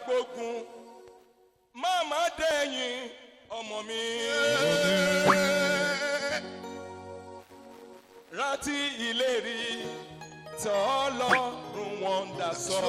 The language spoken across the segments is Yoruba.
gbógun má má dẹ̀yìn ọmọ mi. Rántí ìlérí t'Ọlọ́run wọn dá sọ.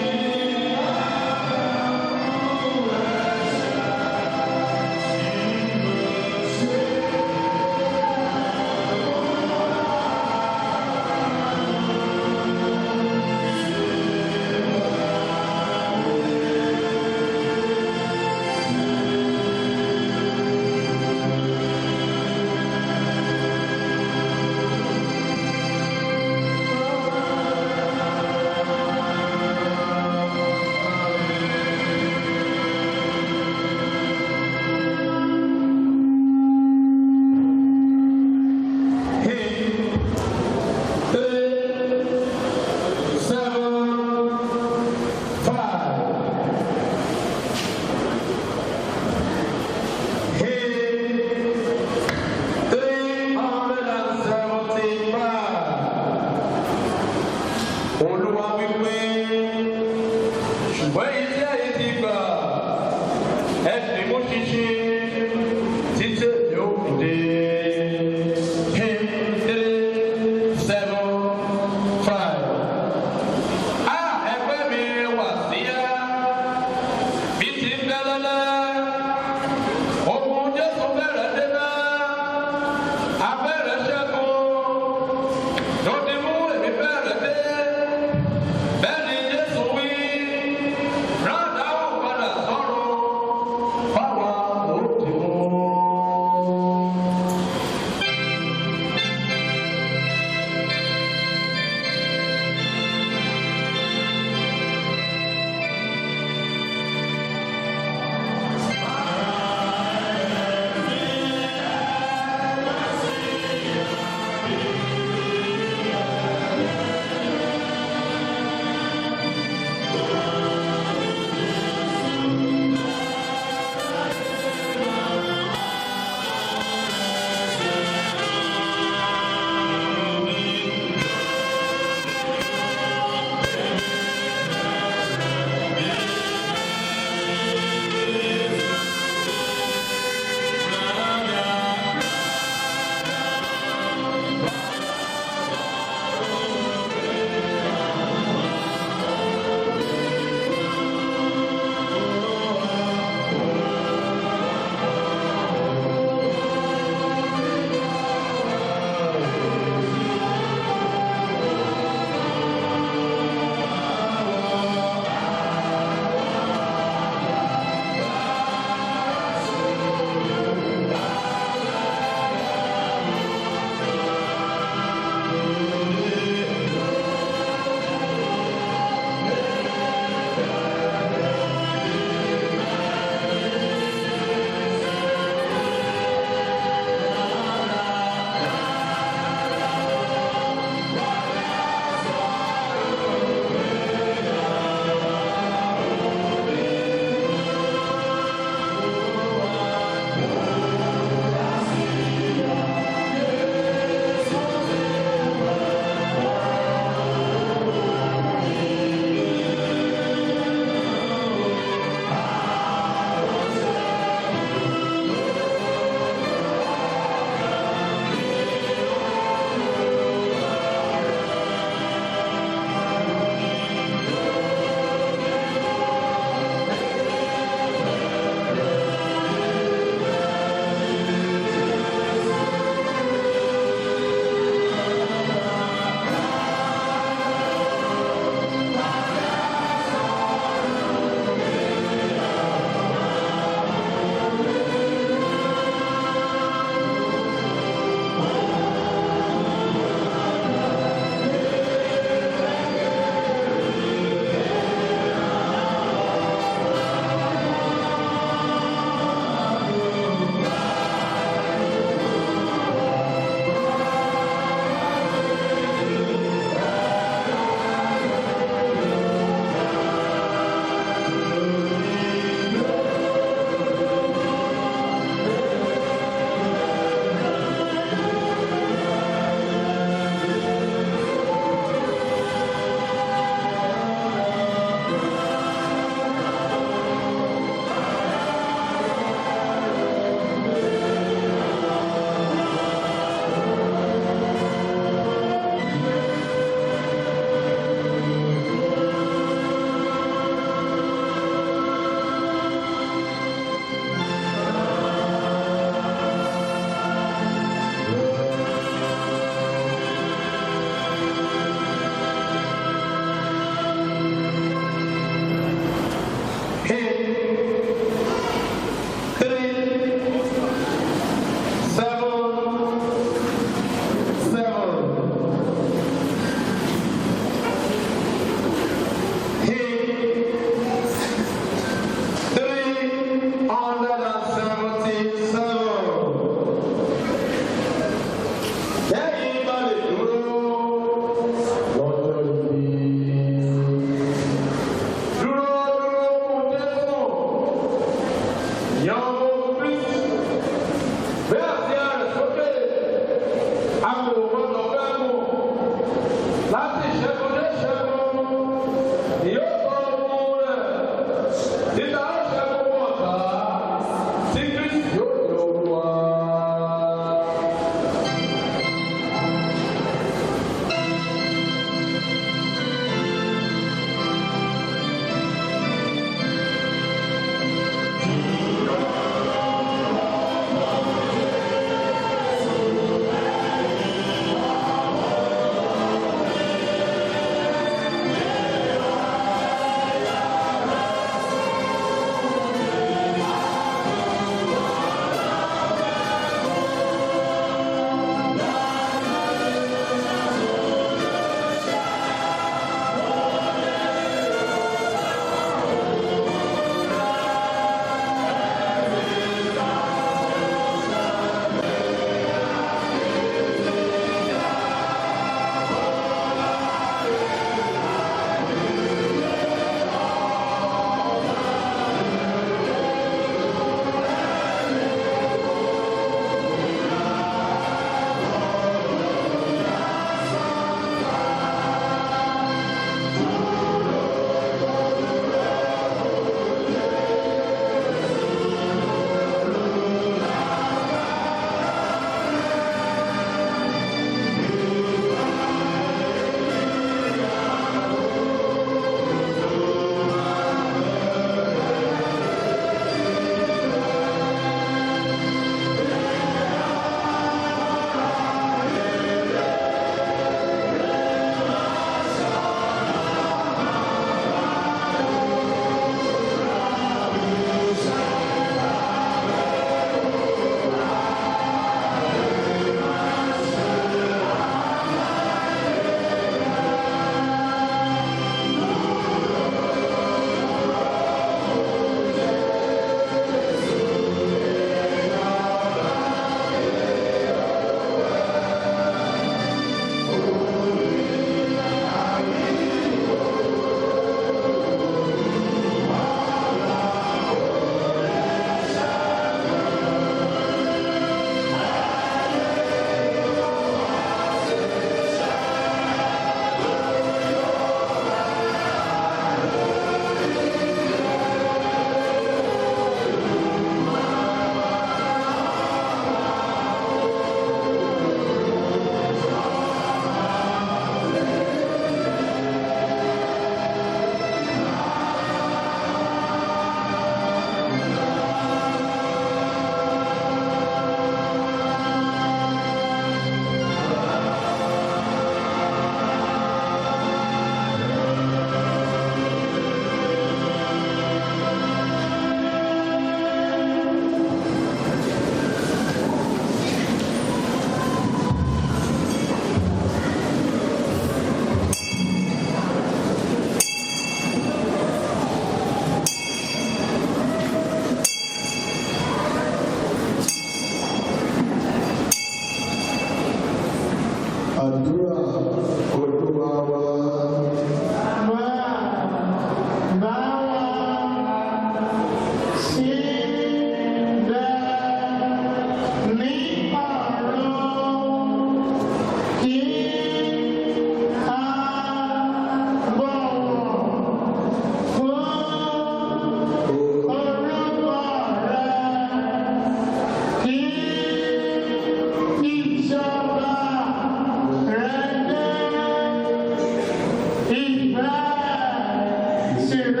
See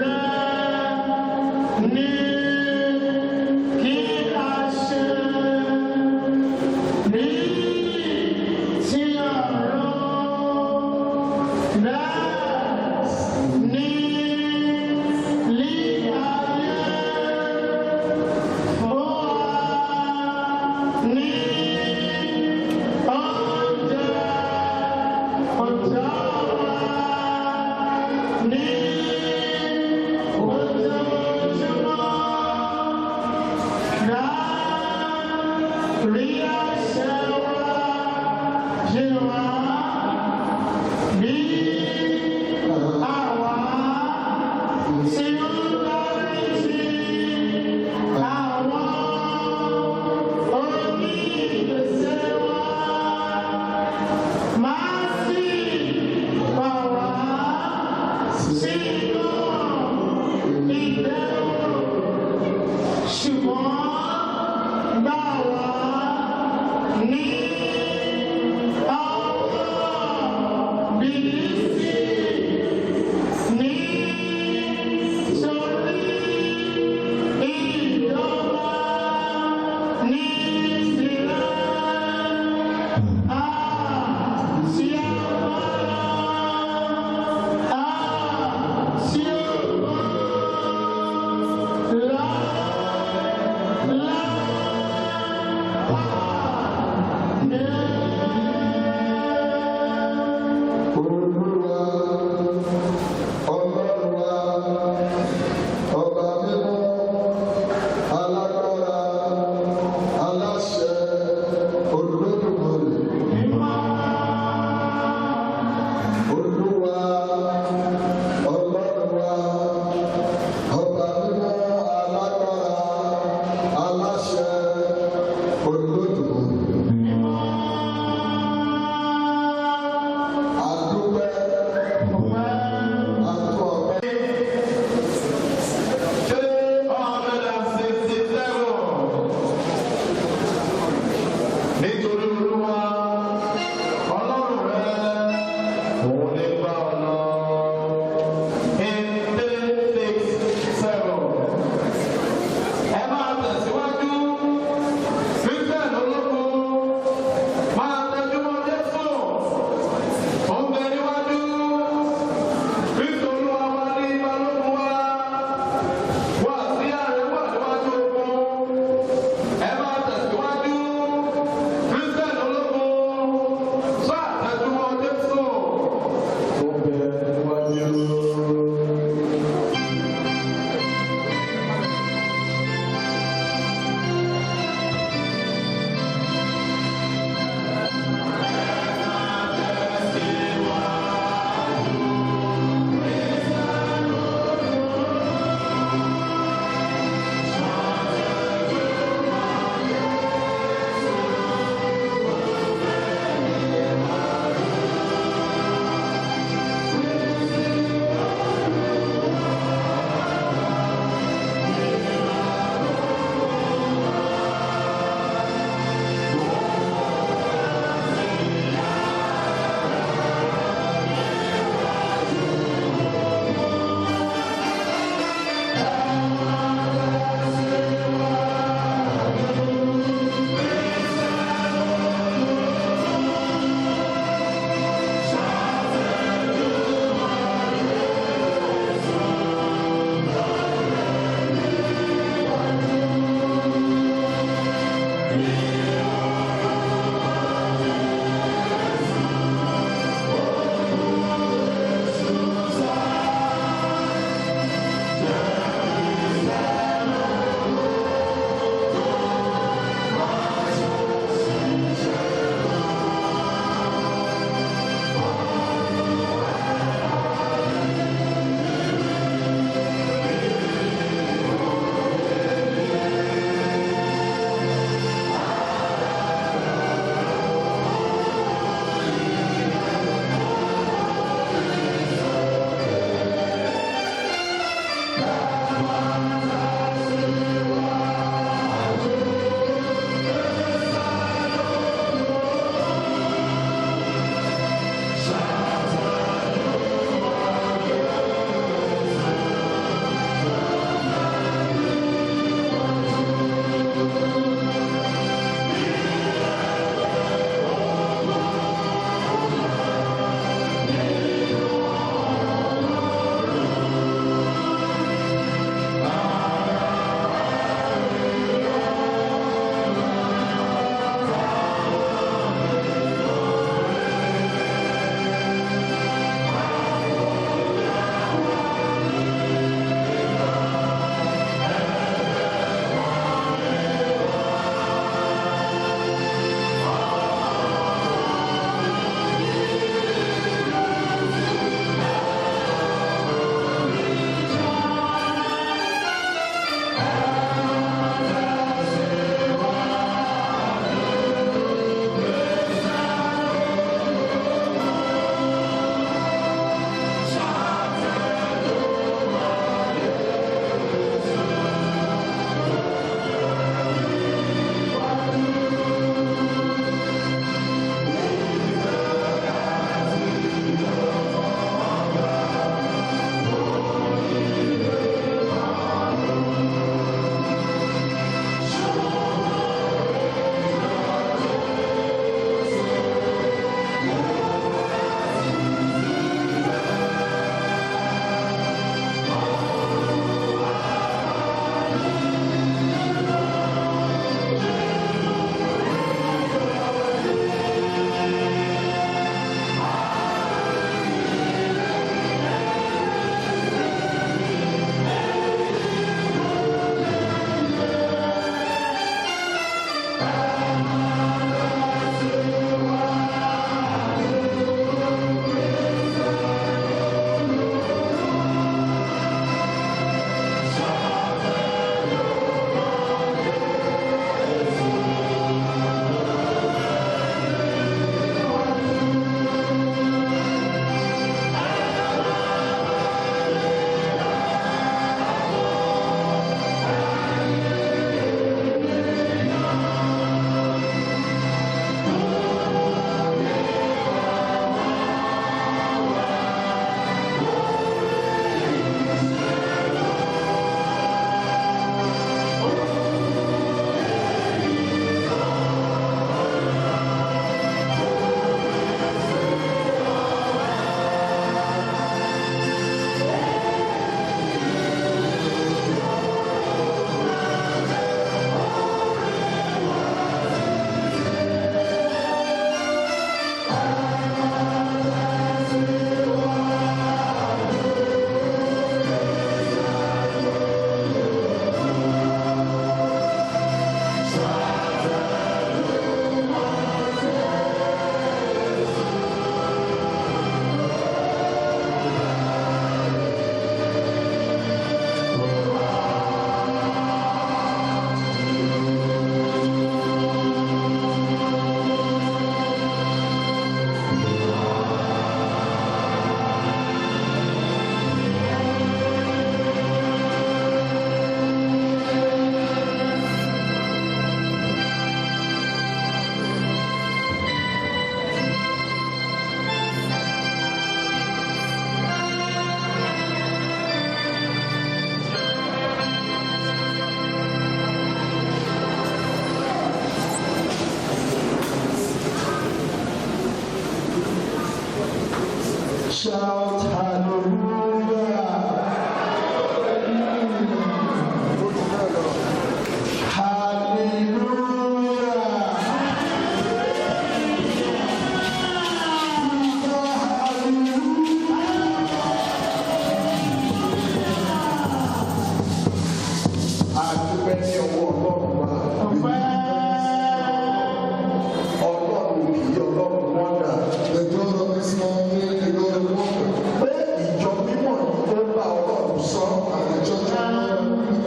and the church of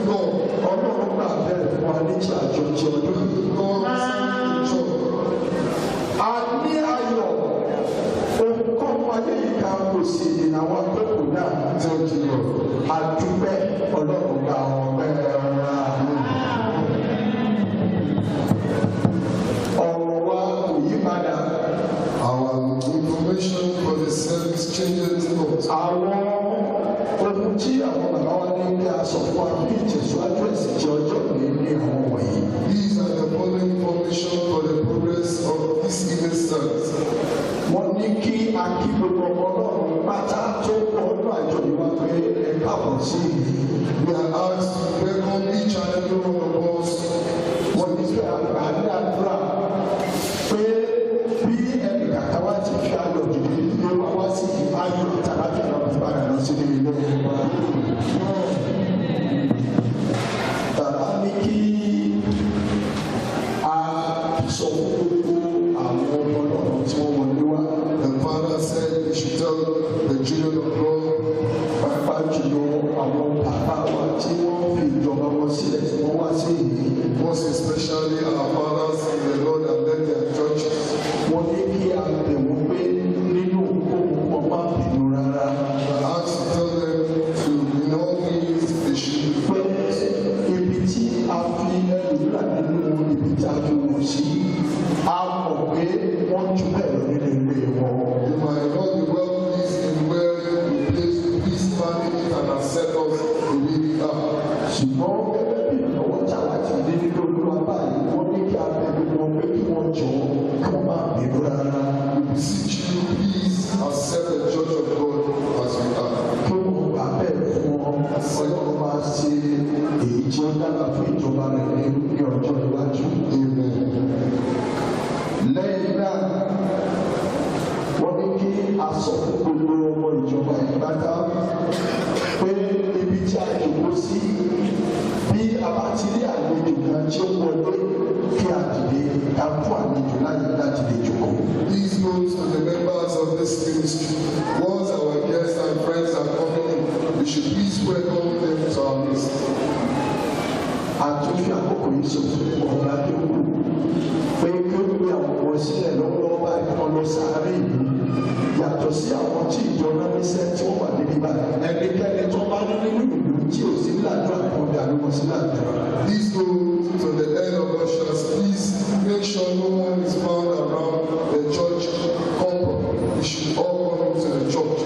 God. Ọlọ́run gbà bẹ́ẹ̀ fún wa ní ti àjọjẹ ọdún yìí. God sent the church. A ní ayọ̀ ohunkóhun ayé yìí ká kò sí ìdènà àwọn akẹ́kọ̀ọ́ náà. Thank you, Lord. A dúpẹ́ Ọlọ́run gba ọpẹ́ wa. Ọ̀rọ̀ wa kò yí padà. Our information for the service changes not. Àwọn ohun tí àwọn bàbá wa ní kí a sọ fún wa bí ìtẹ̀síwájú ẹ̀sìn tí ọjọ́ ìlú ní àwọn wọ̀nyí. These are the following information for the progress of this evening service. Wọ́n ní kí a kí gbogbo ọmọ Ọlọ́run pátá tó pọ̀ ọdún àjọ yìí wá pé ẹ káàbọ̀ sí ìlú. We are asked to welcome each and every one of us. Wọ́n ní kí a ní àdúrà pé bí ẹnì kàkà wá ti fi ayọ̀ dìde ilé wa wá sí ayọ̀ tàbí àwọn ìbára lọ sí ilé wa. Bàbá ní kí a sọ fún gbogbo àwọn ọmọ Ọlọ́run tí wọ́n wọlé wá. The father said we should tell the children of God, Pàápàá jùlọ àwọn bàbá wa tí wọ́n fi ìjọba wọn sílẹ̀ tí wọ́n wá sí ìlú. most especially our fathers in the Lord and led their churches. Wọ́n ní kí a bẹ̀ wọ́n pé nínú ohun wọn má bínú rárá. We are asked to tell them to, in all means, they should Pé ibi tí a fi ẹlòmírà nínú ibi tí a fi wọ̀ sí, a mọ̀ pé wọ́n jù bẹ́ẹ̀ lọ nínú ilé wọn. You might not be well pleased in where you place peace, manage it, and accept us the way we are. Ṣùgbọ́n gẹ́gẹ́ bí ìrànlọ́wọ́ tí àwa ti dé nínú Olúwa báyìí, wọ́n ní kí a bẹ̀ gbogbo wọn pé kí wọ́n jọ kí wọ́n má bínú rárá. We beseech you, please accept the church of God as we are. Kí wọ́n gbà bẹ́ẹ̀ fún wọn, Ọlọ́run máa ṣe èyí tí ó dára fún ìjọba rẹ̀ ní ọjọ́ iwájú. Amen. Lẹ́yìn náà, wọ́n ní kí a sọ fún gbogbo ọmọ ìjọba ìpátá pé ibi tí a jòkó sí bí a bá ti rí àlejò kan tí ó wọlé kí a dìde ká fún àlejò láyé láti lè jòkó. Please note to the members of this ministry, once our guests and friends are coming in, we should please welcome them to our midst. Àtúnfi àkókò yìí sọ fún ọ̀gá tó kù pé kí ó gbé àwọn ọmọ sílẹ̀ lọ́wọ́lọ́wọ́ báyìí kan lọ sáré ìlú yàtọ̀ sí àwọn tí ìjọ náà níṣẹ́ tí wọ́n wà níbí báyìí. Ẹnikẹ́ni tó bá ní nínú ìlú tí ò sí ládùúrà kí wọ́n darí wọn sí ládùúrà. Please go to the end of ushers. Please make sure no one is found around the church compound. We should all come into the church.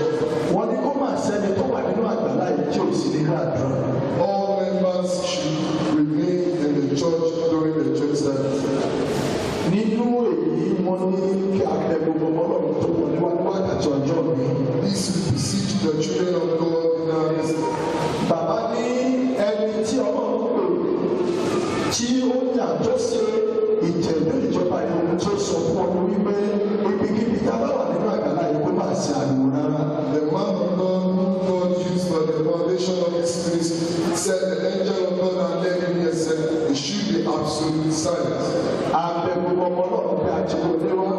Wọ́n ní kó máa sẹ́ni tó wà nínú àgbàlá yìí tí ò sí ní ládùúrà. All members should remain in the church during the church service. Nínú èyí wọ́n ní kí akẹ́ gbogbo Ọlọ́run tó wọ̀ níwájú wákàtí ọjọ́ mi. Please beseech the children of God in our midst. Bàbá ní ẹni tí Ọlọ́run pè tí ó yàn tó ṣe ìjẹ̀lú ìjọba ìlú tó sọ fún ọdún wípé ibikíbi tá a bá wà nínú àgbàlá yìí kó máa ṣe àlùwò rárá. The man of God who God used for the foundation of his ministry said the angel of God had led him here said it should be absolute silence. Àbẹ̀ gbogbo ọmọ Ọlọ́run bí àti wọlé wá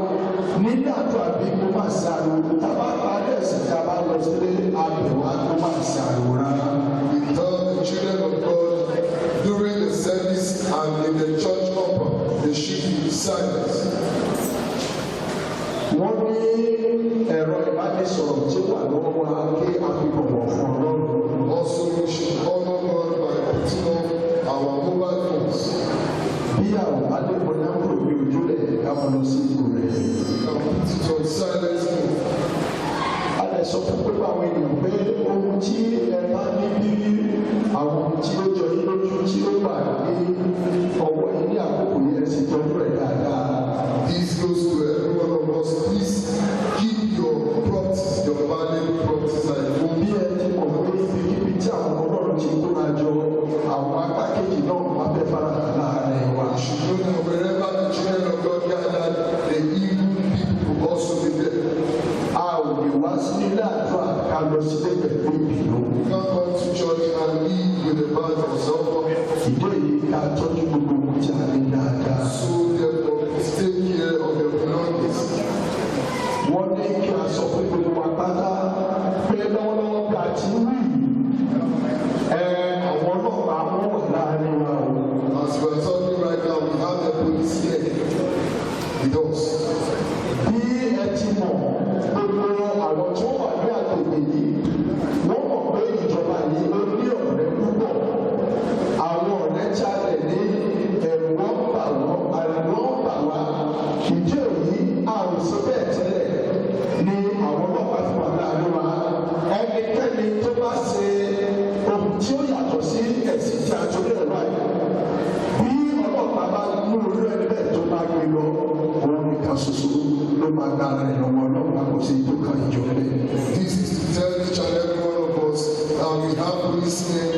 nígbà tó àbí kó máa ṣe àlùwò tá a bá parí ẹ̀sìn tí a bá lọ sílé àbẹ̀wò kó máa ṣe àlùwò rárá. We tell the children of God during the service and in the church compound they should be silent. Wọ́n ní ẹ̀rọ ìbánisọ̀rọ̀ tí ó wà lọ́wọ́ wa kí a fi bọ̀wọ̀ fún Ọlọ́run. Also we should honor God by putting on our mobile phones. Bí àwọn adébọ̀ náà kúrò ní ojúlẹ̀ ká mọ lọ sí ipò rẹ̀. And put it on silent mode. A lè sọ fún pé àwọn ènìyàn pé ohun tí ẹ bá ní bí àwọn ohun tí ó jọ yín lójú tí ó wà ní ọwọ́ yín ní àkókò yẹn sì tọ́jú rẹ̀ dáadáa. This goes to every one of us. Please keep your properties, your valuable properties at home. Bí ẹ ti mọ̀ pé ibikíbi tí àwọn Ọlọ́run ti kóra jọ àwọn apá kejì náà wá fẹ́ fara hàn láàárín wa. You should know that wherever the children of God gathered, the evil people will also be there. A ò lè wá sí ilé àdúrà ká lọ sílé pẹ̀lú ìbínú. You can't come to church and leave with a bad result. Ìdí èyí ká tọ́jú gbogbo ohun tí a ní dáadáa. So therefore, please take care of your belongings. Wọ́n ní kí a sọ fún gbogbo wa pátá pé lọ́wọ́lọ́wọ́ bí a ti wí ẹ̀sìn tí a tó lè wá yìí bí ọlọ́pàá bá mú orí ẹni bẹ́ẹ̀ tó máa gbé lọ òun nìkan ṣoṣo ló máa gba ara rẹ̀ lọ́wọ́ ọlọ́pàá kò sí tó kan ìjọ rẹ̀. This is to tell each and every one of us that we have policemen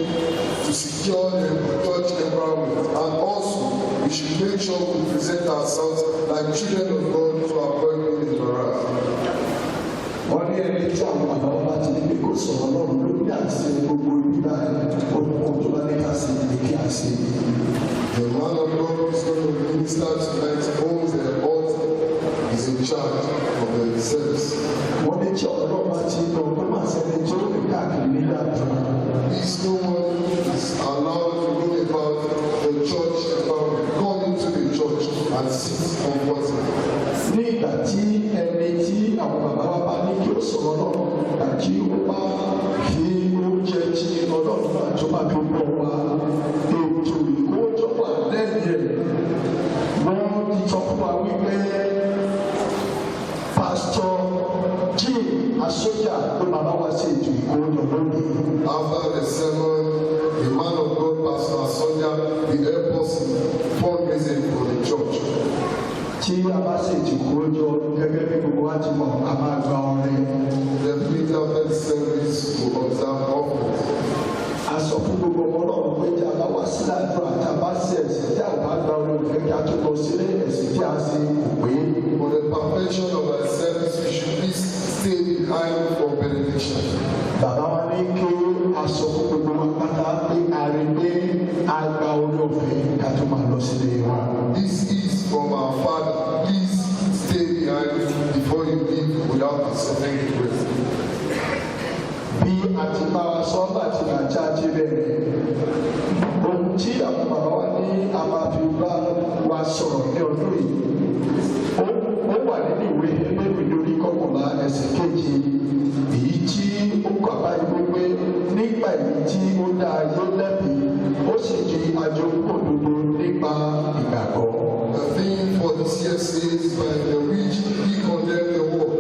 to secure the church environment, and also we should make sure we present ourselves like children of God to avoid being embarrassed. Wọ́n ní ẹni tí àwọn bàbá wọn bá ti ní pé kó sọ̀rọ̀ lọ́rùn lórí àṣẹ gbogbo ìgbà ohun tó bá ní ká sí ní kí a ṣe. The man of God who is going to minister tonight owns the altar, is in charge of the service. Wọ́n ní tí ọ̀rọ̀ bá ti lọ pé máa ṣẹlẹ̀ tí ó lè káàkiri nígbà àdúrà. Please, no one is allowed to go about the church environment. Come into the church and sit comfortably. Ní ìgbà tí ẹni tí àwọn bàbá wa bá ní kí ó sọ̀rọ̀ náà àti ó bá fi oúnjẹ tí ọlọ́run náà tó máa fi bọ̀ wá ètò ìkówójọ wà lẹ́yìn ẹ̀. Wọ́n ti sọ fún wa wípé pásítọ̀ Jim Asójà ló máa bá wa ṣe ètò ìkówójọ lónìí. After the sermon, the man of God, Pastor Asójà, will help us in fundraising for the church. Tí a bá ṣe ètò ìkówójọ gẹ́gẹ́ bí gbogbo wa ti mọ̀, a máa gba ọrẹ. The preacher after the service will observe offerings. A sọ fún gbogbo ọmọ náà pé tí a bá wá sí àdúrà tí a bá ṣe ẹ̀sìn tí a bá gba ọrẹ òfin kí a tó lọ sílé ẹ̀sìn tí a ṣe kò pé. For the perfection of our service, we should please stay behind for benediction. Bàbá wa ní kí a sọ fún gbogbo wa pátá pé a rí pé a gba orí ọ̀fẹ́ ká tó máa lọ sílé wa. This is from our Father. Please stay behind before you leave without accepting the prayer. Bí a ti bá wa sọ láti àjà jí bẹ̀rẹ̀, ohun tí àwọn bàbá wa ní a máa fi bá wa sọ̀rọ̀ ní ọdún yìí, ó wà nínú ìwé Hébérù lórí 11 ẹsẹ̀ 7, èyí tí ó kà báyìí wípé nígbà èyí tí ó dá ayé lẹ́bi, ó sì di àjogún òdodo nípa ìgbàgbọ́. The theme for this year says, by the which he condemned the world.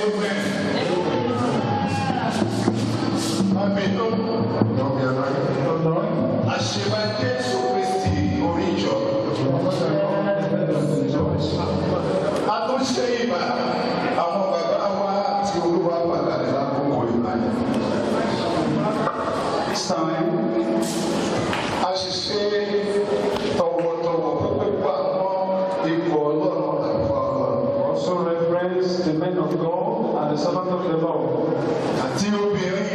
amen. Àbínú. Àṣebá Jésù Kristi orí ìjọ. A tún ṣe ìbà àwọn bàbá wa tí Olúwa pàdánù lákòókò ìgbà yẹn. This time, a ṣiṣẹ́ tọwọ́tọwọ́ fún gbogbo àwọn ikọ̀ Ọlọ́run àgbà Ọlọ́run. Also reference the men of God and the servant of the Lord. Àti obìnrin,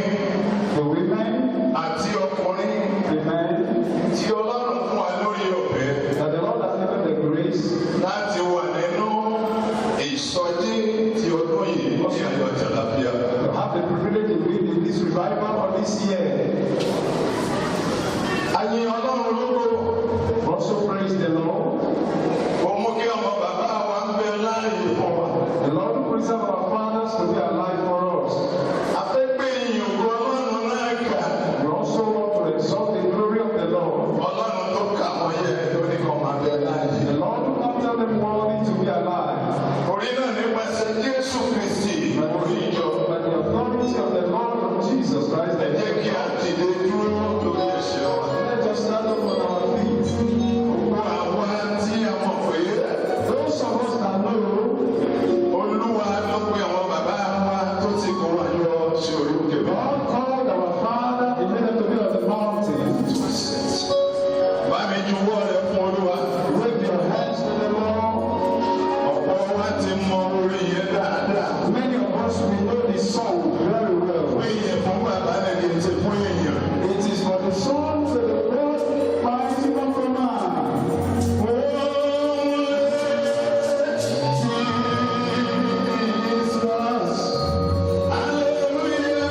The women, àti ọkùnrin, the men, tí Ọlọ́run fún wa lórí ọ̀fẹ́ that the Lord has given the grace láti wà nínú ìsọjí ti ọdún yìí ní ayọ̀ àjàlábíà. to have the privilege to be in this revival for this year. Àyìn Ọlọ́run lógo, Also praise the Lord. ó mú kí ọmọ bàbá wa ń bẹ láàyè fún wa. The Lord will preserve our fathers to be alive for us. Afẹ́gbẹ́ ìyìn ògo Ọlọ́run náà kà. We also want to exalt the glory of the Lord. Ọlọ́run tó kà wọ́n yẹ tó ní kàn máa bẹ láàyè. The Lord will not tell them worthy to be alive. Orí náà nípasẹ̀ Jésù Kristi orí ìjọ. By the authority of the Lord of Jesus Christ, Ẹ jẹ́ kí a dìde dúró lórí ẹsẹ̀ wa. let us stand up on our feet. Gbogbo àwa tí a mọ̀ pé Those of us that know Olúwa ló pe àwọn bàbá wa tó ti kó wa yọ sí orí òkè bá. God called our father, he made them to be on the mountain. Bá mi juwọ́ rẹ fún Olúwa. Wave your hands to the Lord. Ọ̀pọ̀ wa ti mọ orí yẹn dáadáa. Many of us we know the song very well. Pé ìyẹn fún bàbá rẹ̀ kì í ṣe fún èèyàn. It is for the song to the Lord mighty man for man. Jesus. Hallelujah.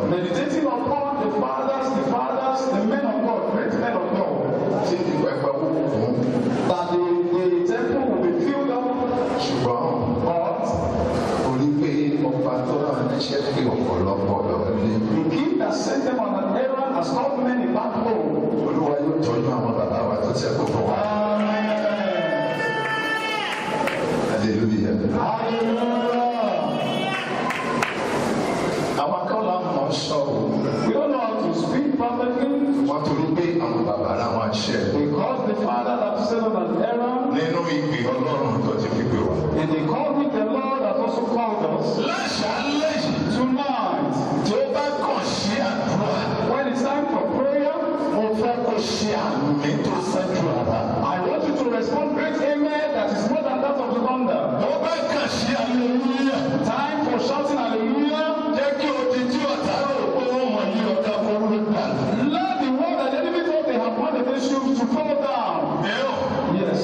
Ọlọ́run. Meditating upon the fathers, the men of God, great men of God. Tí ìpẹ̀pẹ̀ kúkú fún. That the temple will be filled up. Ṣùgbọ́n But orí pé ọba tó rà níṣẹ́ pé ọ̀pọ̀lọpọ̀ lọ́lé. the king that sent them on an errand has called many back home. Olúwa yóò tọ́jú àwọn bàbá wa tó ṣẹ́kù fún wa. Amen. Hallelujah. Hallelujah. Àwọn akọ́lá mọ̀ sọ o. We don't know how to speak perfectly Wọ́n torí pé àwọn bàbá làwọn ṣẹ́. because the father that sent on an errand, Nínú ìpè Ọlọ́run tó ti fi pè wá. and they called me the Lord that also called us. Láṣálẹ̀ yìí Tonight, tí ó bá kàn sí àdúrà. when it's time for prayer, Mo fẹ́ kó ṣe àmì tó ṣẹ́jú ara. I want you to respond great amen that is more than that of the thunder. Mo bá kàn sí hallelujah. Time for shouting hallelujah. Jẹ́ kí odidi ọ̀tá rò pé wọ́n mọ̀ ní ọ̀dà kóró gbà. Let the word that the enemy thought they have won against you to fall down. Ẹ̀rọ. Yes.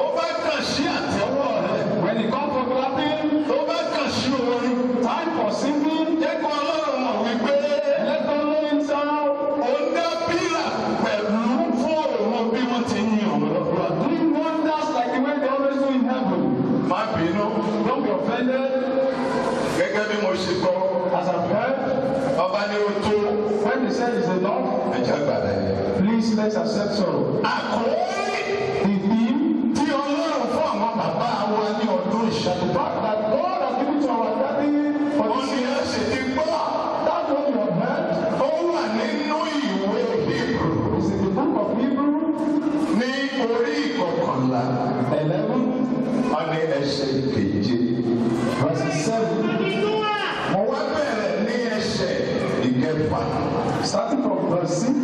Ó bá kàn sí àtẹ́wọ́ rẹ̀. When it comes for clapping, Ó bá kàn sí orin. time for singing, Jẹ́ kí Ọlọ́run mọ̀ wípé let the Lord sound. ó ń dá bílà pẹ̀lú fún òun bí wọ́n ti ń yàn lọ́dọ̀. Doing wonders like the way they always do in heaven. Má bínú. Don't be offended. Gẹ́gẹ́ bí mo ṣe kọ́, As I've heard, ọba ní o tó when they said it's enough, ẹ̀jẹ̀ gbàdá yẹn. please let's accept sorrow. Àkórí The theme, tí Ọlọ́run fún àwọn bàbá wa ní ọdún the ìṣẹ́gun. fact that God has given to our daddy for Wọ́n this ní year, ẹ ṣe ti gbọ́. that's what you have heard. Ó wà nínú ìwé Hebrew It's in the book of Hebrew, ní orí ìkọkànlá. 11, Wọ́n ní ẹsẹ̀ ìkeje. verses 7. Mo wá bẹ̀rẹ̀ ní ẹsẹ̀ ìkẹfà. Starting from verse 6.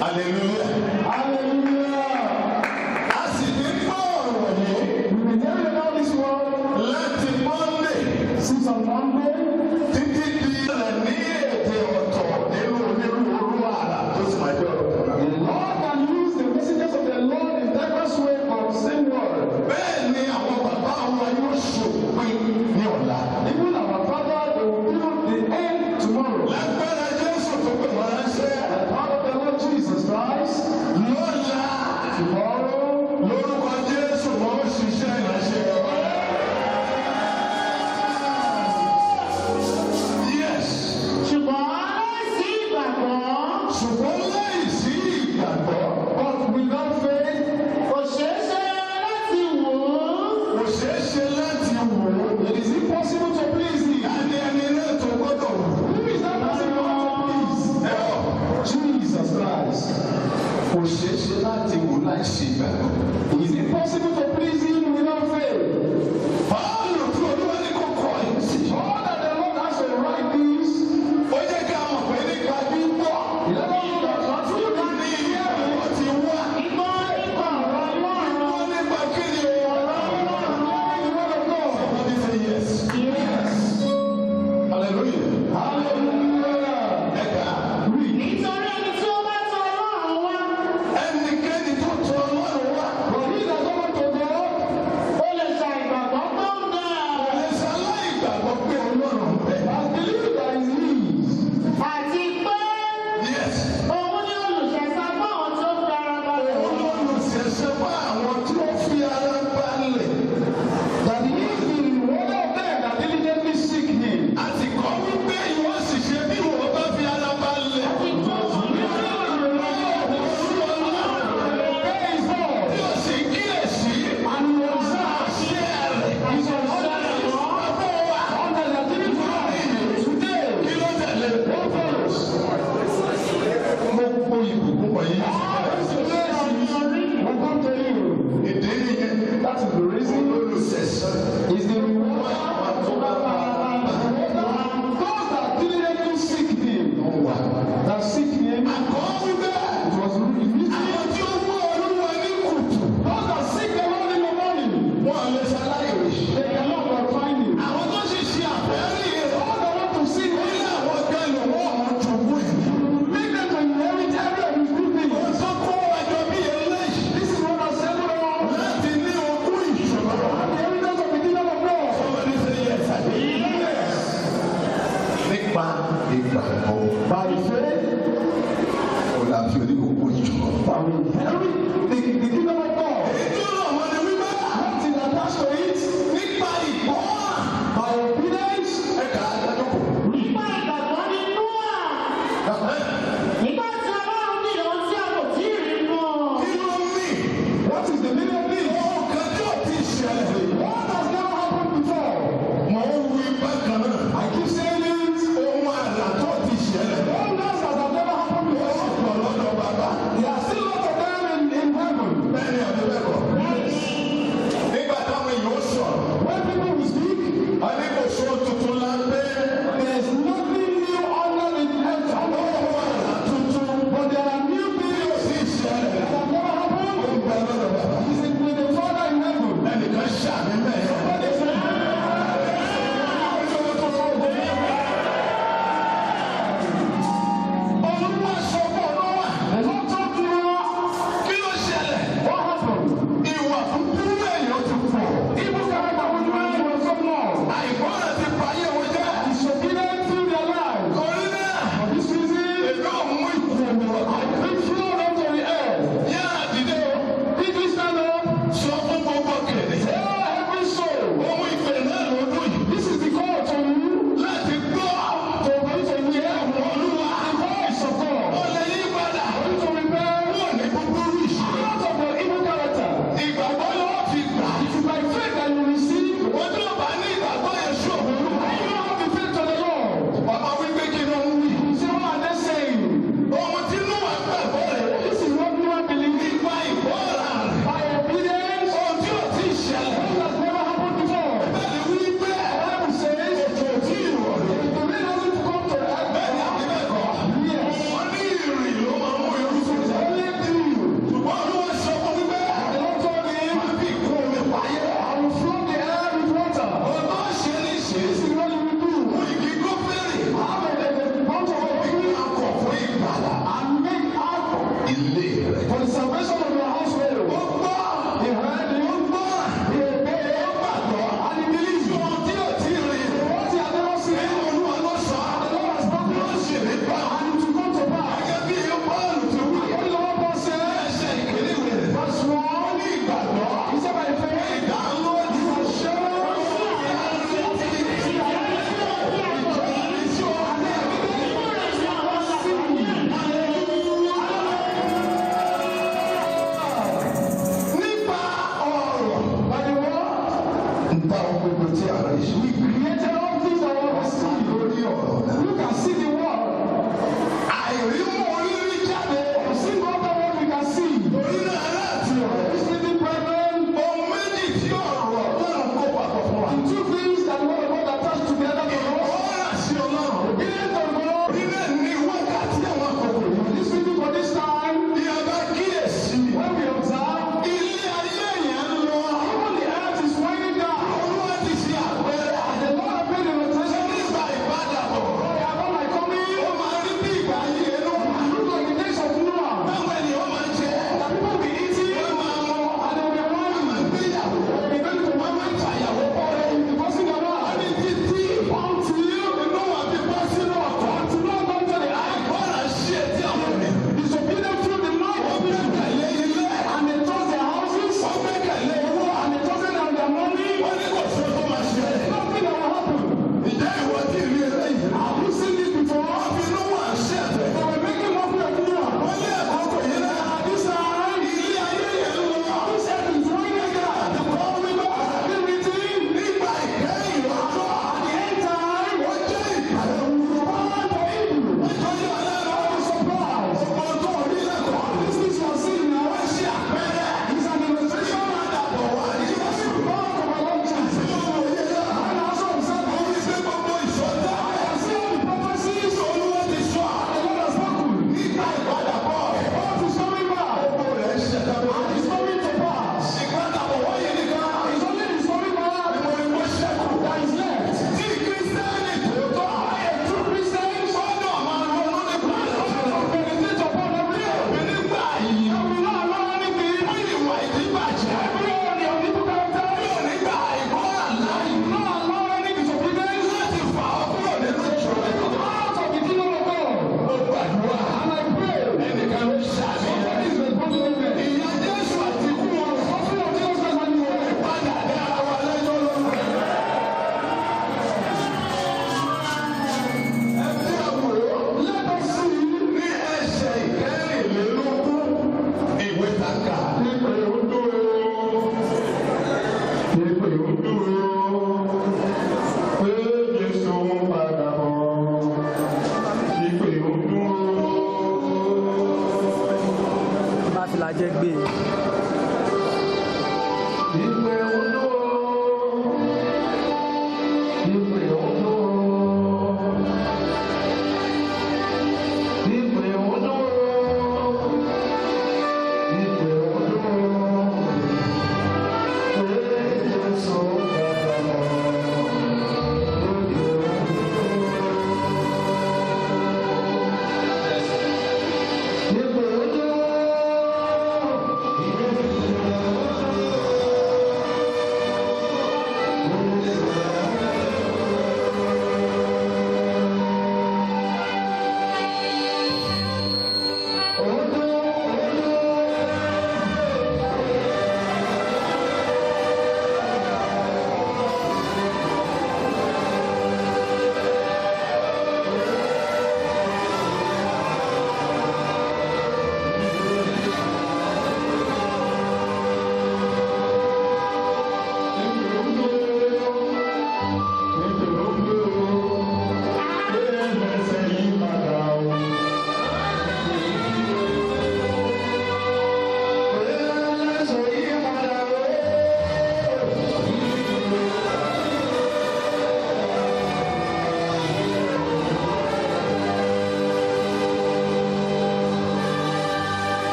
Hallelujah. Hallelujah. A sì ní gbọ́ ọ̀rọ̀ yìí We've been hearing about this word láti Monday since on Monday. títí di rẹ̀ ní èdè ọ̀tọ̀ nínú onírúurú àrà tó sì máa jẹ́ ọ̀rọ̀ kan. The Lord can use the messages of the Lord in diverse ways for the same word. Bẹ́ẹ̀ ni àwọn bàbá wa yóò ṣòpin ní ọ̀la. Even our Father, they will do the end tomorrow. Lágbára Jésù tó pè wọ́n ránṣẹ́. The power of the Lord Jesus Christ, Lọ́la tomorrow, lórúkọ Jésù wọ́n ṣiṣẹ́ ìránṣẹ́. Yes. ṣùgbọ́n láìsí ìgbàgbọ́ Ṣùgbọ́n láìsí ìgbàgbọ́ but without faith, kò ṣeé ṣe láti wò ó. kò ṣeé ṣe láti wò ó. it is impossible to please Him. Adé ẹni náà tó gbọ́dọ̀ wò. Who is that person you want to please? Ẹ̀rọ Jesus Christ. kò ṣeé ṣe láti wò láìsí ìgbàgbọ́. It is impossible to please Him without faith. Báwo tí Olúwa ní kò kọ́ ẹ̀ sí? All that the Lord has to write this, Ó jẹ́ ká mọ̀ pé nípa gbígbọ́ He let us know that until you can ní hear Him, ìgbàgbọ́ ti wá. Ìgbọ́ nípa ọ̀rọ̀ Ọlọ́run. Ó nípa kí ni o? hearing the word of God. Somebody say yes. Yes. Hallelujah. Hallelujah. Ẹ̀ka. Nítorí ẹni tí ó bá tọ̀ Ọlọ́run wá, Ẹnikẹ́ni tó tọ̀ Ọlọ́run wá. But he that cometh to God, ó lè ṣa ìgbàgbọ́ tó ń dà. Kò lè ṣaláì gbàgbọ́ pé Ọlọ́run ń bẹ. has believed that He is. Àti pé Yes. òun ni olùṣẹ̀ṣà fún àwọn tó fi ara balẹ̀. Olùṣẹ̀ṣẹ̀ fún àwọn tí ó fi ara balẹ̀. That He is the rewarder of them that diligently seek Him. Àti kọ́ wípé ìwọ sì ṣe bí ìwọ bá fi ara balẹ̀. Àti pé òun ni Praise God. Bí o sì kíyèsí, And He observes àṣẹ rẹ̀. His observance under the giving to today. Kí ló tẹ̀lé? What follows? Gbogbo ìbùkún wọ̀nyí. Will come to you. Ìdí nìyẹn. That is the reason. Olùṣẹ̀ṣẹ̀. Is the reward those that diligently seek Him, Wà. that seek Him. Àkọ́ wípé It was written. àwọn tí ó mú Olúwa ní kùtù. Those that seek the Lord in the morning, Wọ́n lè ṣaláì rí. they cannot but find Him. Àwọn tó sì ṣe àfẹ́rí rẹ̀. All that want to see Ó Him, ní àwọn kan lò wọ́n mọ̀ jogún ẹ̀. make them to inherit every of His good things. àkọ́kọ́. By faith, Ó là fi onígbòkú ìjọ. I will inherit the kingdom of God. Ètò àwọn ni wípé What is attached to it? nípa ìgbọ́ràn. By obedience. Ẹ̀ka àjọyọ̀. Nípa ìgbàgbọ́ nínú à. Nígbà tí Ọlọ́run ní ohun tí a kò tí ì rí mọ́. Kí ló mì? What is the meaning of this? Ọ̀kan tí ò ti ṣẹlẹ̀. What has never happened before? Mò ń wí bákan náà. I keep saying it. Ohun àlà tó ti ṣẹlẹ̀. Wonders that have never happened Ó sì before. pọ̀ lọ́dọ̀ bàbá. There are still lots of them in heaven. Bẹ́ẹ̀ni ọ̀dọ́ bẹ́ẹ̀ kọ́. Nígbà táwọn èèyàn ó sọ̀rọ̀. When people will speak, A ní kò sóhun tuntun lábẹ́. there is nothing new under the heaven. Ohun jẹ́ gbé e.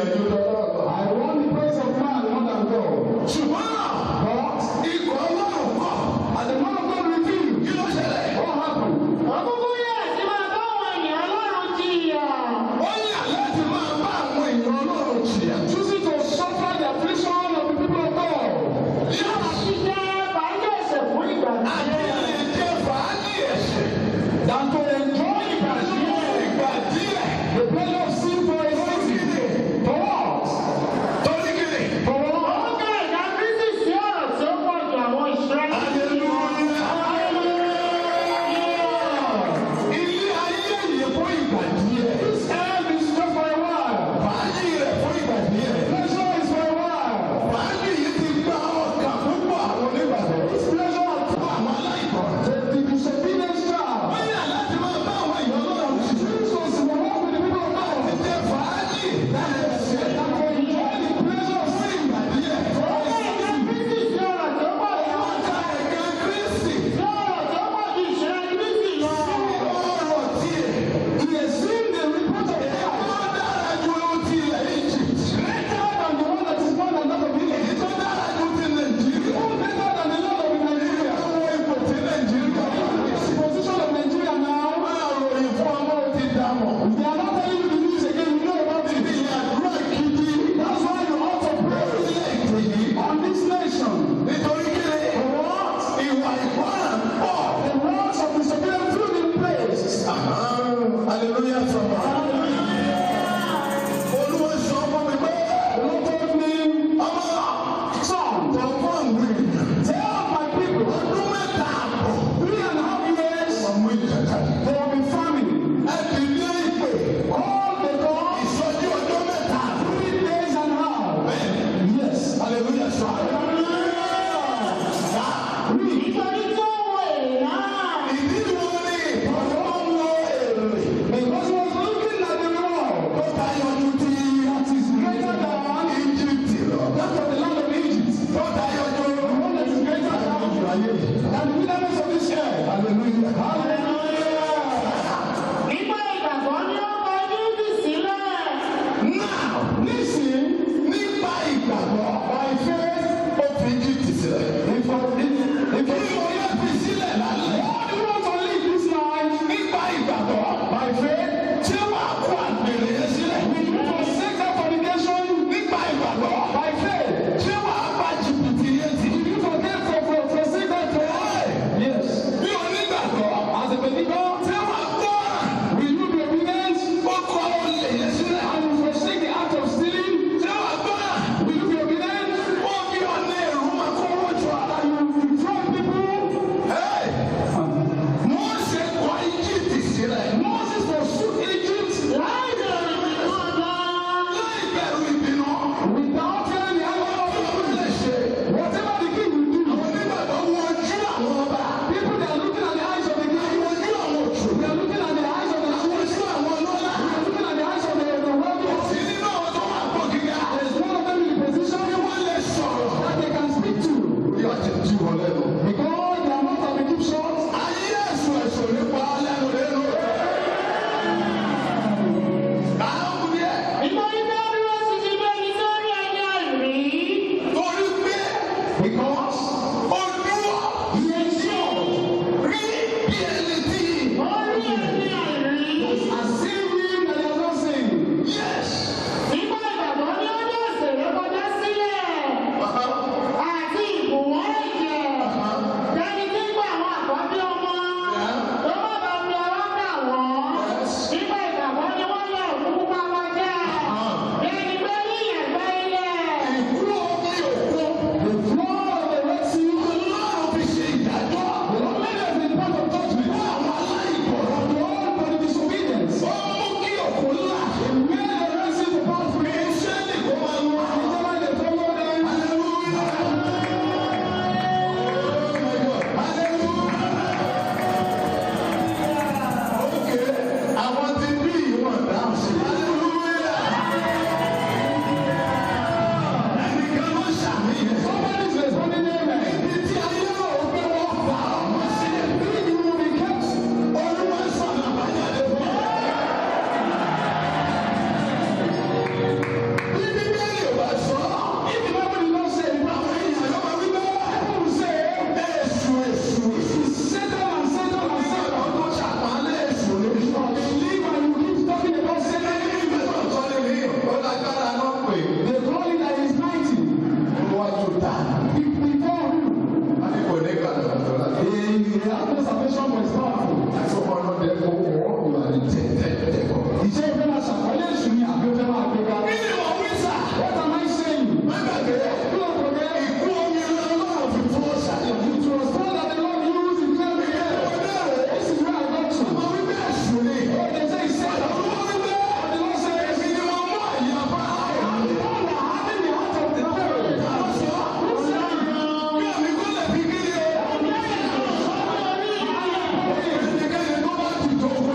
I want the praise of man more than God. Because Olúwa rí bí ẹni tí as if we that are not saying yes. Nígbà ìgbàgbọ́ ní ọjọ́ òṣèré kọjá sílẹ̀. Àti ìbùwọ́ ẹ̀jẹ̀. Lẹ́ni tí ń gbà àwọn àkọ́bí ọmọ. Ló bá bá fi ọwọ́ kà wọ́n. Nígbà ìgbàgbọ́ ni wọ́n yọ òkú pupa kọjá. Lẹ́ni pé ní ìyẹ̀gbẹ́ ilẹ̀. Ìkúrò omi òkun, the flow of the Red Sea, Ọlọ́run fi ṣe ìdájọ́. The Lord made us the part of judgment. Fún àwọn aláìgbọràn, the Lord for the disobedience. Ó mú kí òkun ńlá. He made the Red Sea to pass through. Israẹli kò máa lọ. Ìjọba lè tọ́wọ́ dé. Hallelujah. Oh my God. Hallelujah. Okay, àwọn tí bí ìwọ̀n dáhùn sí. Hallelujah. Ẹnìkan ló ṣàmìyàn. Somebody is responding amen. Ibi tí ayé rò ó pé wọ́n fà ọmọ sí ẹ̀. Bí you will be kept. Olúwa sọ̀rọ̀ àbájáde fún ọ. Bí Bíbélì ò bá sọ, if the Bible did not say it, àwọn èèyàn ló máa wí bẹ́ẹ̀. People will say, Èṣù. Satan and Satan. Ọdún ṣàpálẹ̀ èṣù lórí ṣọ́. They live and you keep talking about Satan. Ìgbésẹ̀ ọ̀tọ́ ni mí, ó lágbára náà pè. They call it that he's mighty. Olúwàjú ta. Before who? A ní kò ní gbàdúrà tó la. The atmosphere salvation was powerful. Àti ọmọ náà dẹ̀ kó wọ́n ìwà ní tẹ̀ kọ́. Ìjẹ́ ìfẹ́ máa ṣàpálẹ̀ èṣù ni àbí ó fẹ́ máa gbé ká. Kí ni mo wí sà? What am I saying? Má gbàgbé. Kúrò kò dé. Ìkú omi ọlọ́run fi fún ọ̀sà. It was told that the Lord used his name again. This is where I got to. Ọmọ wípé èṣù ni. Oh, they say it's Satan. Ọmọ wípé the Lord said èmi ni mo mú àyàfá. All are having the heart of the Lord. Bí àmì kò lè fi kí ni o. Ẹnikẹ́ni tó bá ti tó fún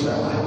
Thank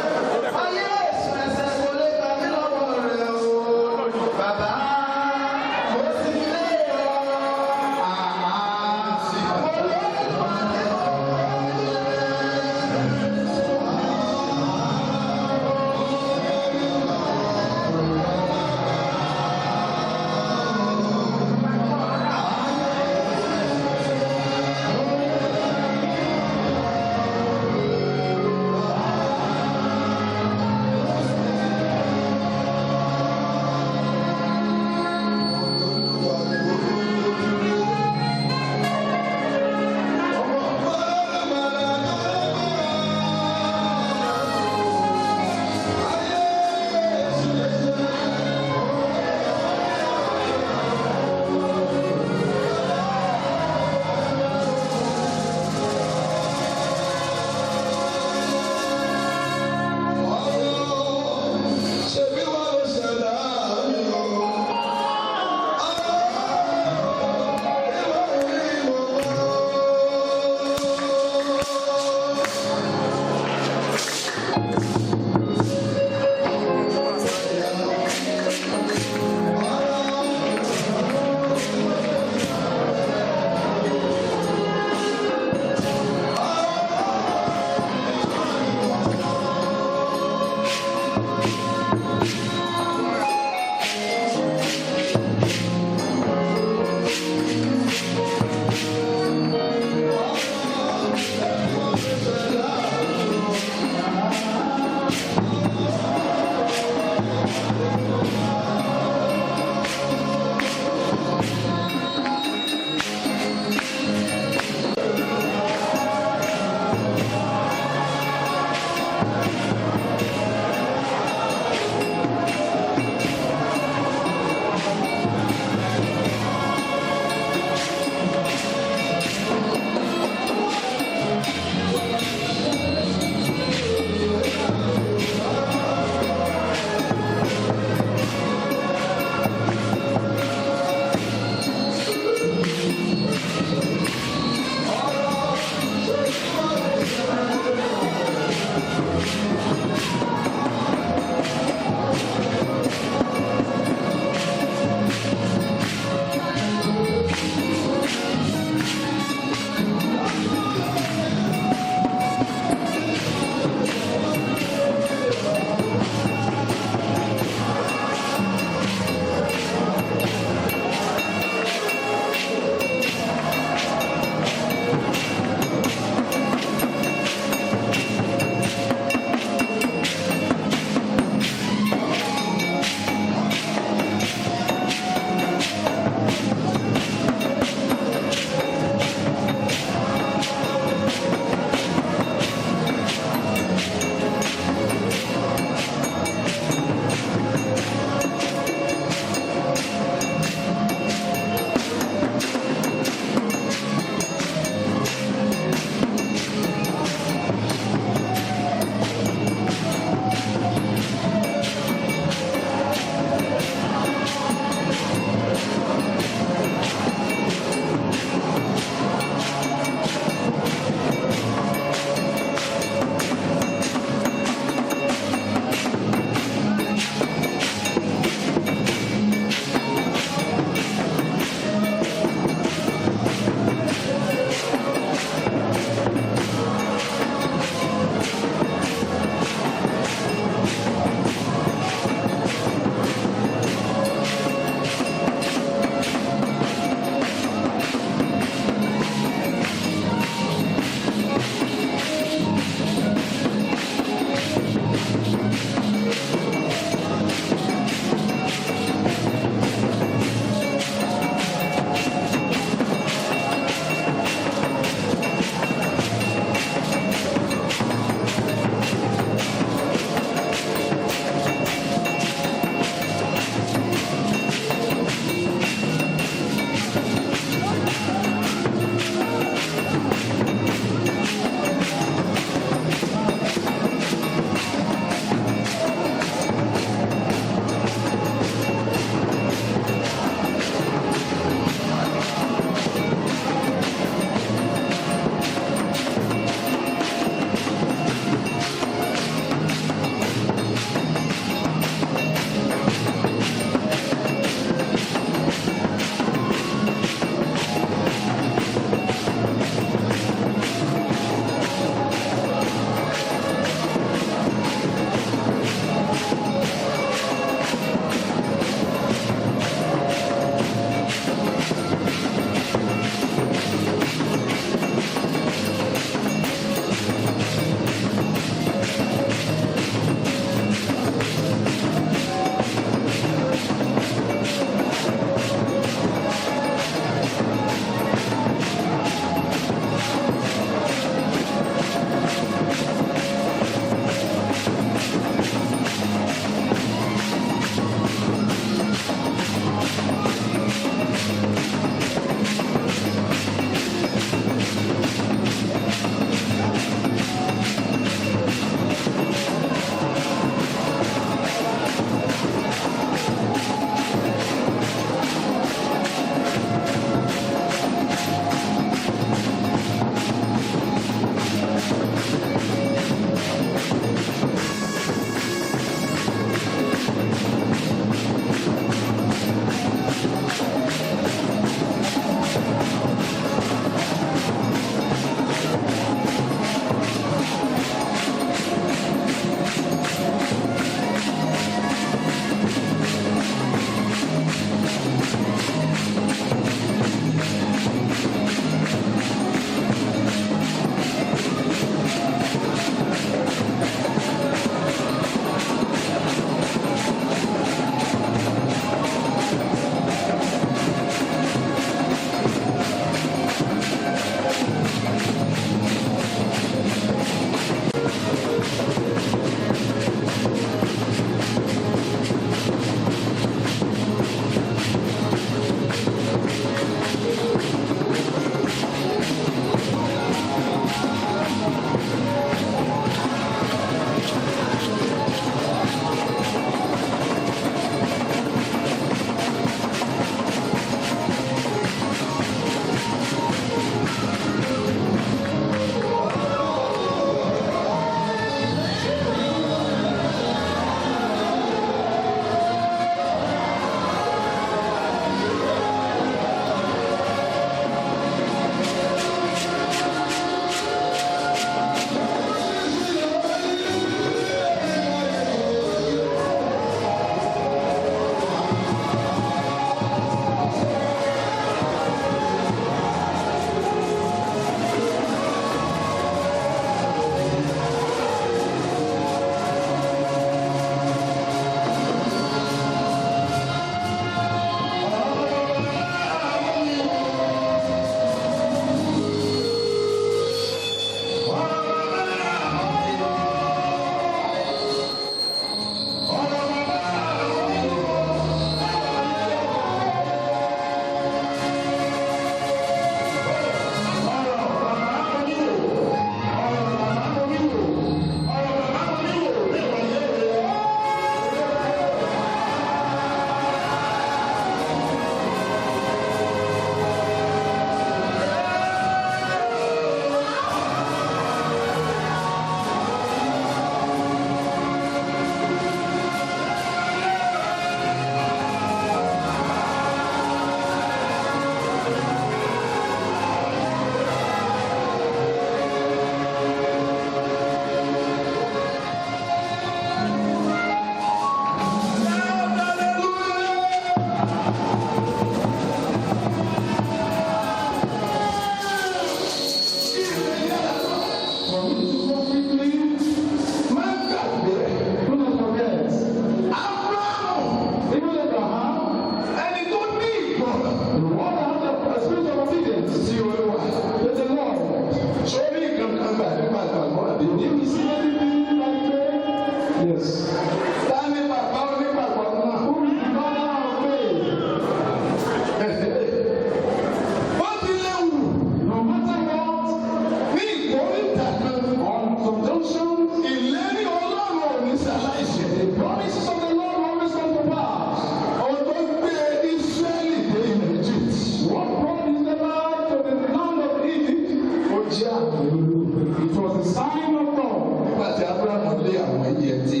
lé àwọn ẹyẹ tí.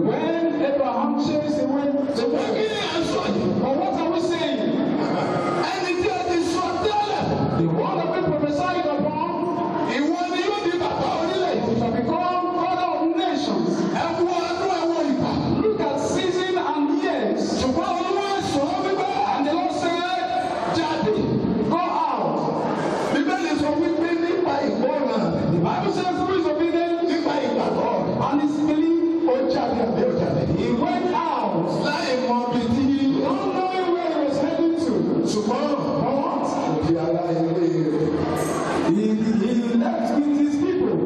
When Abraham chased away the ṣùgbọ́n kí wicked. ni à ń sọ yìí? But what are we saying? ẹni tí a ti sọ tẹ́lẹ̀. The one that we prophesied upon, ìwọ ni yóò di bàbá orílẹ̀-èdè. it shall become father of nations. ẹ wo ọdún ẹ wo ìgbà. Look at season and years. ṣùgbọ́n olúwa sọ wípé. And the Lord said, jáde. go out. bíbélì sọ wípé nípa ìgbọràn. The Bible says who is obedient nípa ìgbàgbọ́. and his belief. ó jáde àbí ó jáde. He went out, láì mọ ibi tí. not knowing where he was heading to. ṣùgbọ́n But òbí ara ilé rẹ̀. he left with his people.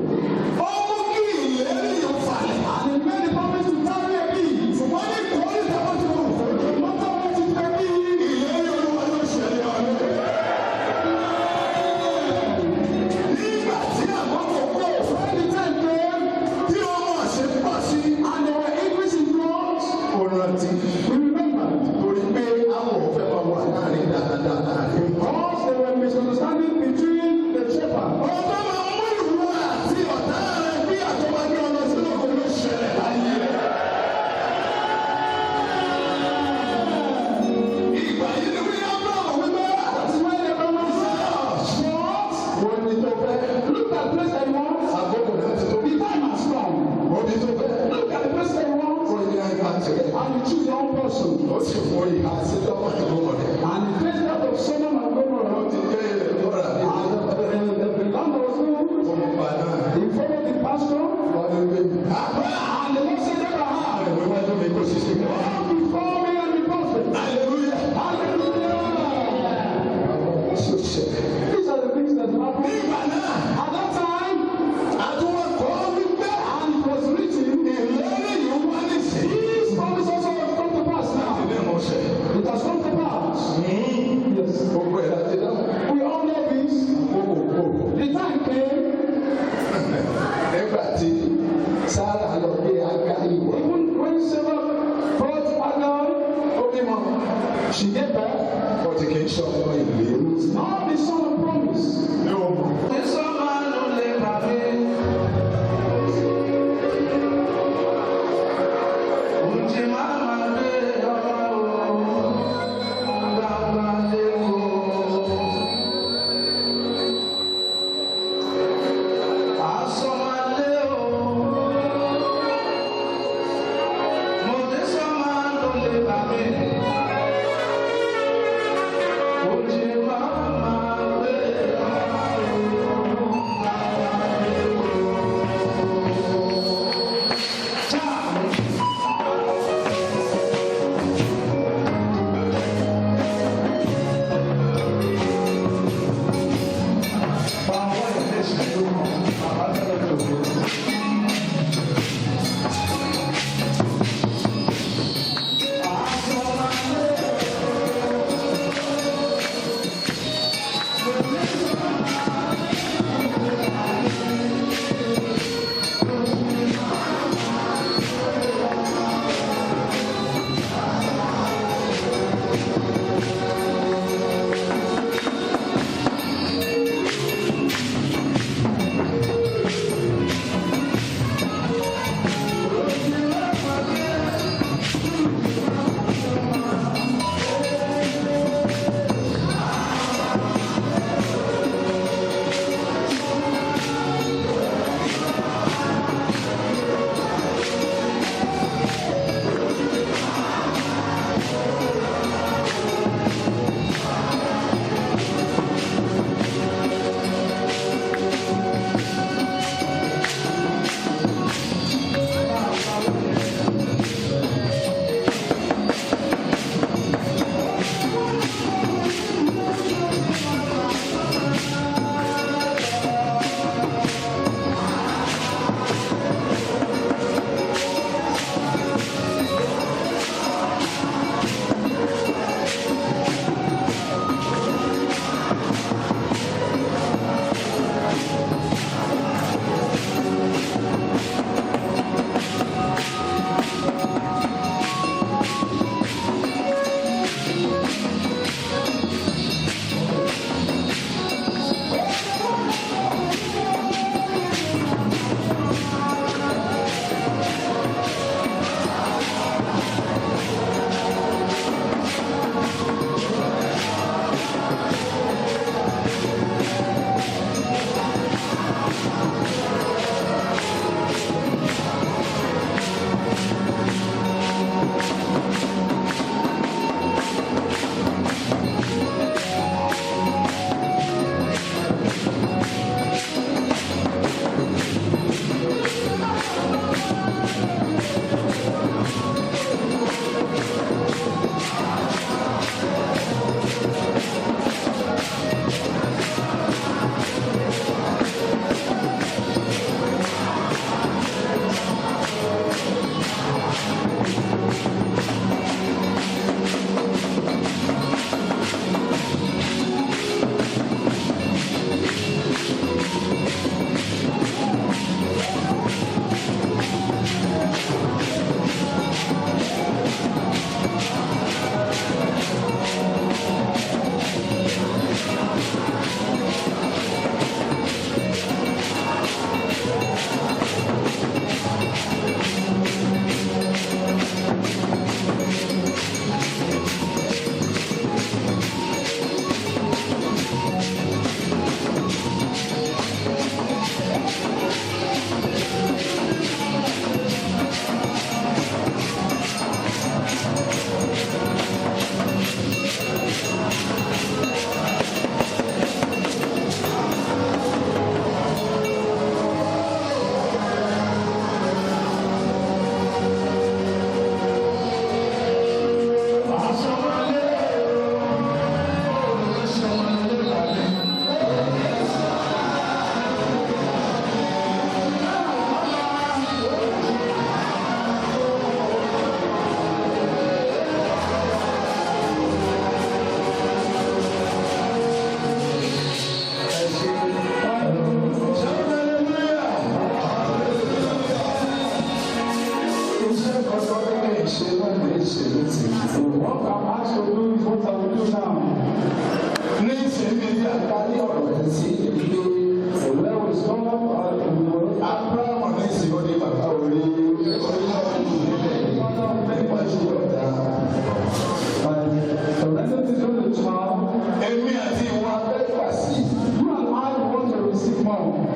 ó mú kí ìlérí yóò falẹ̀. And he made the promise to carry a bee. ṣùgbọ́n ní kórìíta wọn ti wọ̀ fún mi. No matter what it may be, ìlérí olúwa yóò ṣẹlẹ̀ ọ̀rẹ́. nígbà tí àkókò kúrò when the time came tí ọmọ ṣe pọ̀ sí. and they were increasing growth, ó rántí. we remembered. torí pé àwọn ò fẹ́ máa wà láàrin dáadáa láàrin. Because there were misunderstanding between the shepherd. ọ̀gá máa mú ìwọ àti ọ̀tá rẹ̀ bí àtọ́wájú ọmọ sínú kò ló ṣẹlẹ̀ láyé. ìgbà yìí ni wí Ábúráhámù wípé. That's why Abraham said, wọ́n ní tó fẹ́. look at the place that you want. àkókò náà ti tó. The time has come. wọ́n ní tó fẹ́. Look at the place that you want. ó ní àyíká tirẹ̀. And you choose your own person. ó sì fún ìhà sí lọ́wọ́ ìgbọ́mọ̀ rẹ̀. And the place that of Sodom and ó Gomorrah. ti jẹ́ ilẹ̀ lọ́ra ní And the land that was moved. ọmọ ọba náà. He followed the pastor. wọ́n ní pé àbá And the Lord said, Abraham, àwọn ìwájú mi kò sí sí mi. come before me and be perfect. hallelujah. Hallelujah. ṣe ṣẹlẹ̀. These are the things that happened. nígbà náà At that time, àtúwọ̀n kọ́ wípé and it was written, ìlérí yìí wá nísìnyí. this promise also has come to pass now. ilé ìmọ̀ọ́sẹ̀. It has come to pass.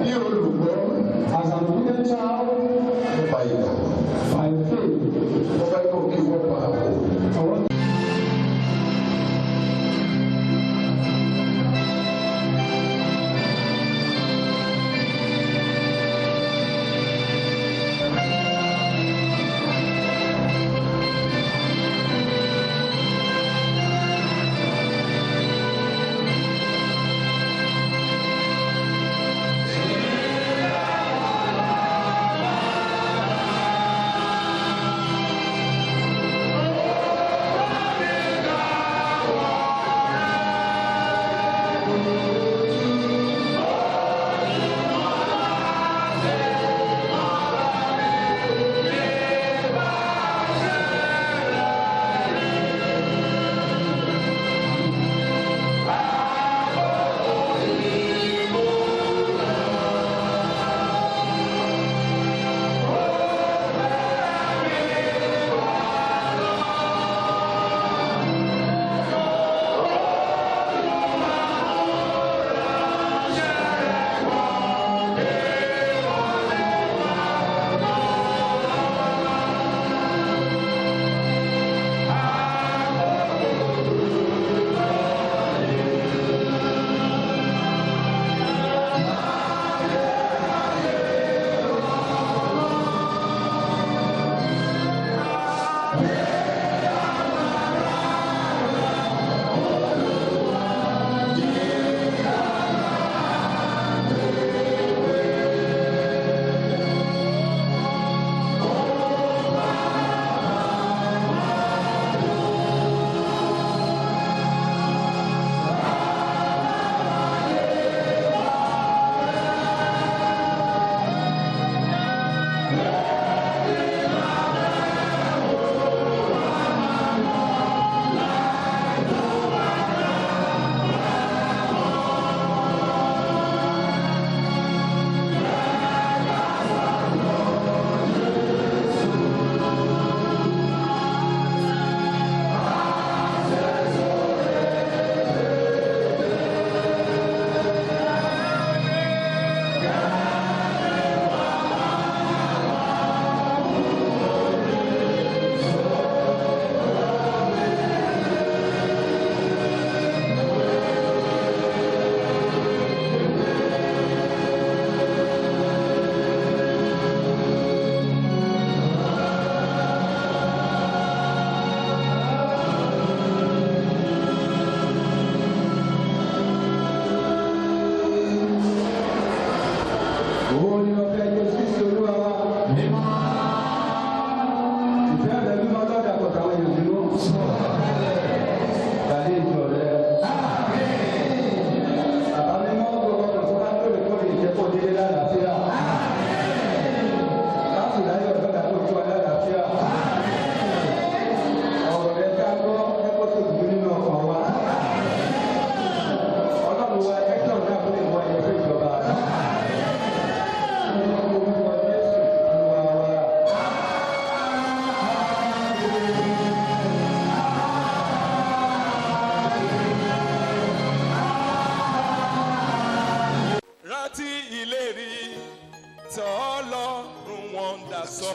bí olùgbọ́. As an obedient child, Nípa ìgbàgbọ́. by faith, Wọ́n fẹ́ kó kí wọ́n máa wò. I want ìlérí tí Ọlọ́run wọn dá sọ.